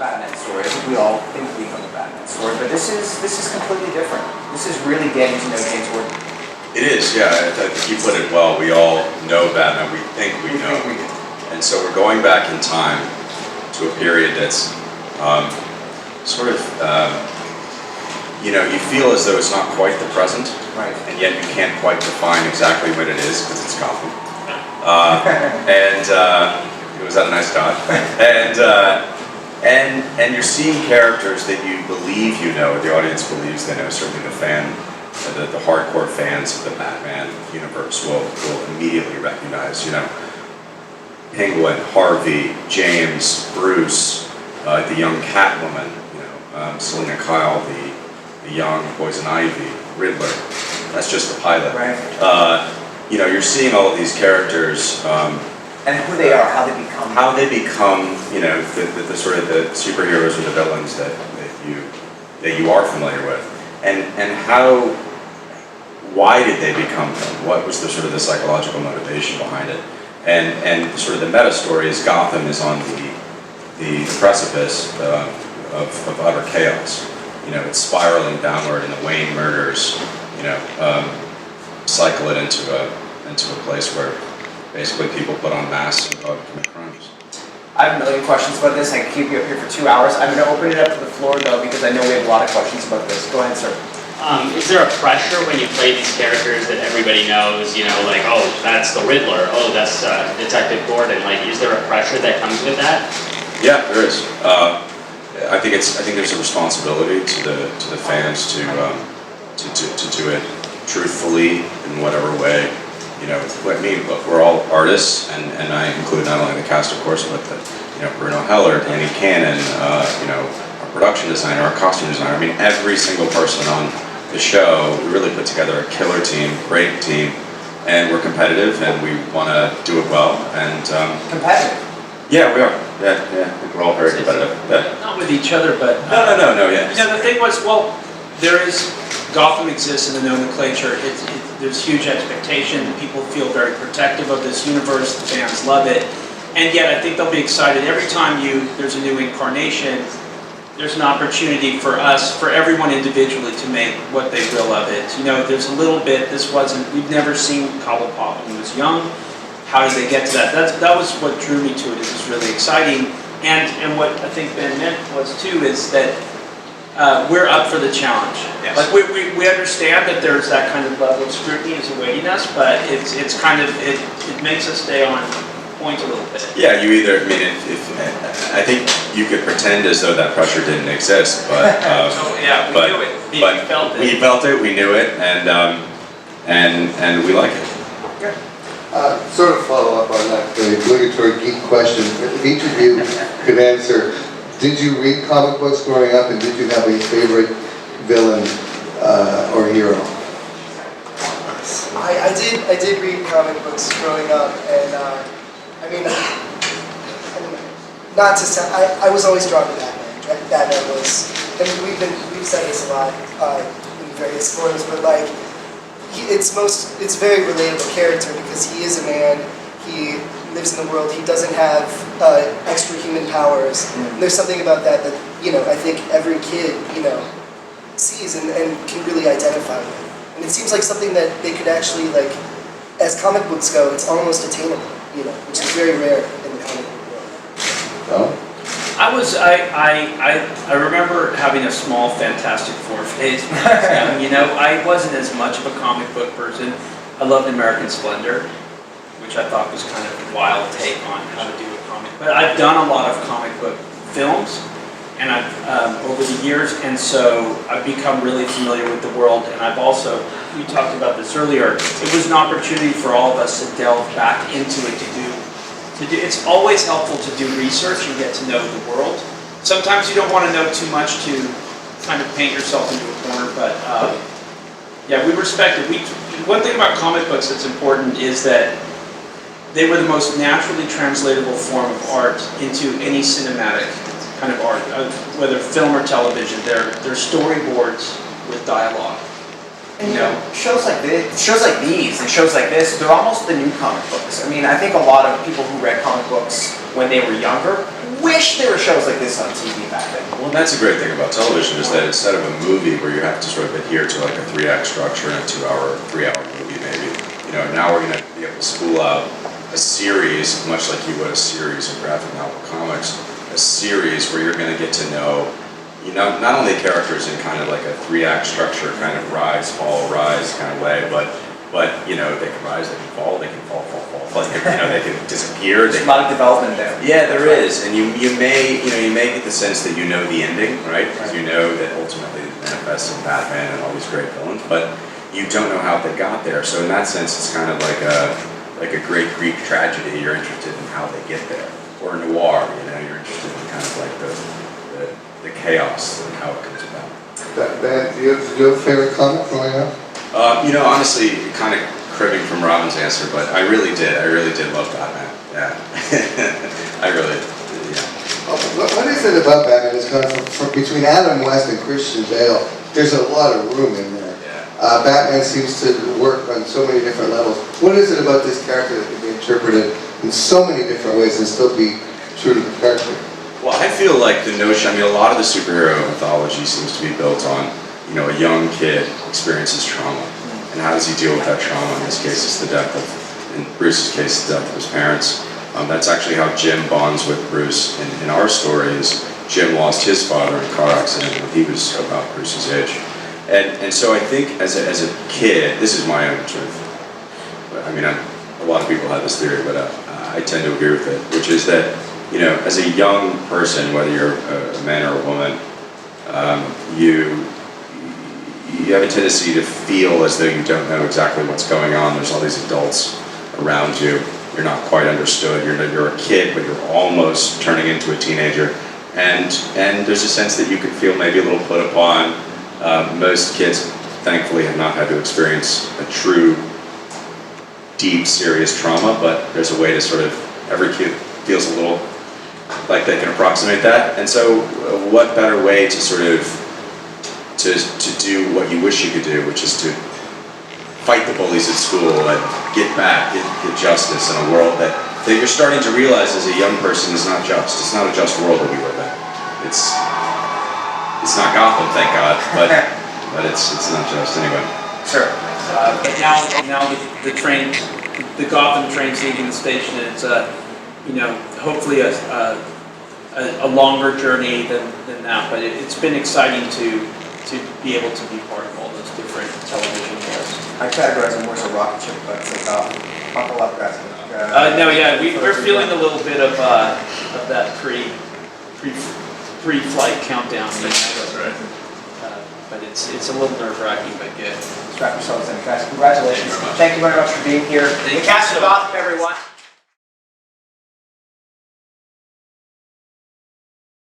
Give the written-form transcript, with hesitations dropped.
Batman story. I think we all think we know the Batman story, but this is completely different. This is really getting to know James Gordon. It is, yeah. I think you put it well. We all know Batman. We think we know. Think we do. And so we're going back in time to a period that's sort of, you feel as though it's not quite the present, right? And yet you can't quite define exactly what it is because it's Gotham. Was that a nice dot? And you're seeing characters that you believe you know, the audience believes they know. Certainly the hardcore fans of the Batman universe will immediately recognize, Penguin, Harvey, James, Bruce, the young Catwoman, Selena Kyle, the young Poison Ivy, Riddler. That's just the pilot. Right. You're seeing all of these characters. And who they are, how they become. The sort of the superheroes or the villains that you are familiar with, and why did they become them? What was the sort of the psychological motivation behind it? And sort of the meta story is Gotham is on the precipice of utter chaos. It's spiraling downward, and the Wayne murders, cycle it into a place where basically people put on masks and go out and commit crimes. I have a million questions about this. I could keep you up here for 2 hours. I'm going to open it up to the floor, though, because I know we have a lot of questions about this. Go ahead, sir. Is there a pressure when you play these characters that everybody knows, like, oh, that's the Riddler, oh, that's Detective Gordon? Like, is there a pressure that comes with that? Yeah, there is. I think there's a responsibility to the fans to do it truthfully in whatever way. Look, we're all artists, and I include not only the cast, of course, but Bruno Heller, Danny Cannon, our production designer, our costume designer. Every single person on the show, we really put together a killer team, great team, and we're competitive, and we want to do it well. And competitive? Yeah, we are. Yeah, I think we're all very competitive. Yeah. Not with each other, but no. Yeah. The thing was, Gotham exists in the nomenclature. There's huge expectation. People feel very protective of this universe. The fans love it, and yet I think they'll be excited every time there's a new incarnation. There's an opportunity for everyone individually to make what they will of it. There's a little bit. We've never seen Cobblepot when he was young. How did they get to that? That was what drew me to it. It was really exciting, and what I think Ben meant was too is that. We're up for the challenge. Yes. Like we understand that there's that kind of level of scrutiny is awaiting us, but it's kind of it makes us stay on point a little bit. Yeah, you either I think you could pretend as though that pressure didn't exist, but we knew it. We felt it. We knew it, and we like it. Good. Sort of follow up on that the obligatory geek question. If each of you could answer. Did you read comic books growing up, and did you have a favorite villain or hero? I did read comic books growing up, and not to sound, I was always drawn to Batman. Batman was, and we've said this a lot in various forms, but like it's a very relatable character because he is a man. He lives in the world. He doesn't have extra human powers. And there's something about that I think every kid sees and can really identify with. And it seems like something that they could actually as comic books go, it's almost attainable, which is very rare in the comic book world. No? I remember having a small Fantastic Four phase when I was young. I wasn't as much of a comic book person. I loved American Splendor, which I thought was kind of a wild take on how to do a comic. But I've done a lot of comic book films, and I've over the years, and so I've become really familiar with the world. And I've also, we talked about this earlier, it was an opportunity for all of us to delve back into it. It's always helpful to do research and get to know the world. Sometimes you don't want to know too much to kind of paint yourself into a corner, but we respect it. One thing about comic books that's important is that they were the most naturally translatable form of art into any cinematic kind of art, whether film or television. They're storyboards with dialogue. And shows like these and shows like this, they're almost the new comic books. I think a lot of people who read comic books when they were younger wish there were shows like this on TV back Well, that's a great thing about television is that instead of a movie where you have to sort of adhere to like a 3-act structure and a 3-hour movie maybe, you know, now we're going to be able to spool out a series, much like you would a series of graphic novel comics, a series where you're going to get to know, you know, not only characters in kind of like a 3-act structure, kind of rise, fall, rise kind of way, but you know, they can rise, they can fall, they can fall, like, you know, they can disappear. There's a lot of development there. Yeah, there is, and you may get the sense that you know the ending, right? Because you know that ultimately it manifests in Batman and all these great villains, but you don't know how they got there. So in that sense, it's kind of like a great Greek tragedy. You're interested in how they get there, or noir. You know, you're interested in kind of like the chaos and how it comes about. Ben, do you have a favorite comic growing up? You know, honestly, kind of cribbing from Robin's answer, but I really did love Batman. Yeah, I really did. Yeah. What is it about Batman? It's kind of from between Adam West and Christian Bale. There's a lot of room in there. Yeah. Batman seems to work on so many different levels. What is it about this character that can be interpreted in so many different ways and still be true to the character? Well, I feel like the notion, I mean, a lot of the superhero mythology seems to be built on, you know, a young kid experiences trauma. And how does he deal with that trauma? In this case, it's the death of, in Bruce's case, the death of his parents. That's actually how Jim bonds with Bruce. In our story is Jim lost his father in a car accident when he was about Bruce's age. And so I think as a kid, this is my own truth. I mean, a lot of people have this theory, but I tend to agree with it, which is that, you know, as a young person, whether you're a man or a woman, you have a tendency to feel as though you don't know exactly what's going on. There's all these adults around you. You're not quite understood. You're a kid, but you're almost turning into a teenager. And there's a sense that you can feel maybe a little put upon. Most kids, thankfully, have not had to experience a true, deep, serious trauma, but there's a way to sort of, every kid feels a little like they can approximate that. And so what better way to sort of to do what you wish you could do, which is to fight the bullies at school and get back, get justice in a world that you're starting to realize as a young person is not just. It's not a just world that we live in. It's not Gotham, thank God, but it's not just anyway. Sure. Now the Gotham train's leaving the station, and it's you know, hopefully a longer journey than that. But it's been exciting to be able to be part of all those different television roles. I categorize them more as a rocket ship, but it's like buckle up, guys. No, yeah, we're feeling a little bit of that pre-flight countdown. That's right. But it's a little nerve-wracking, but good. Strap yourselves in, guys. Congratulations. Thank you very much for being here. The cast of Gotham, everyone.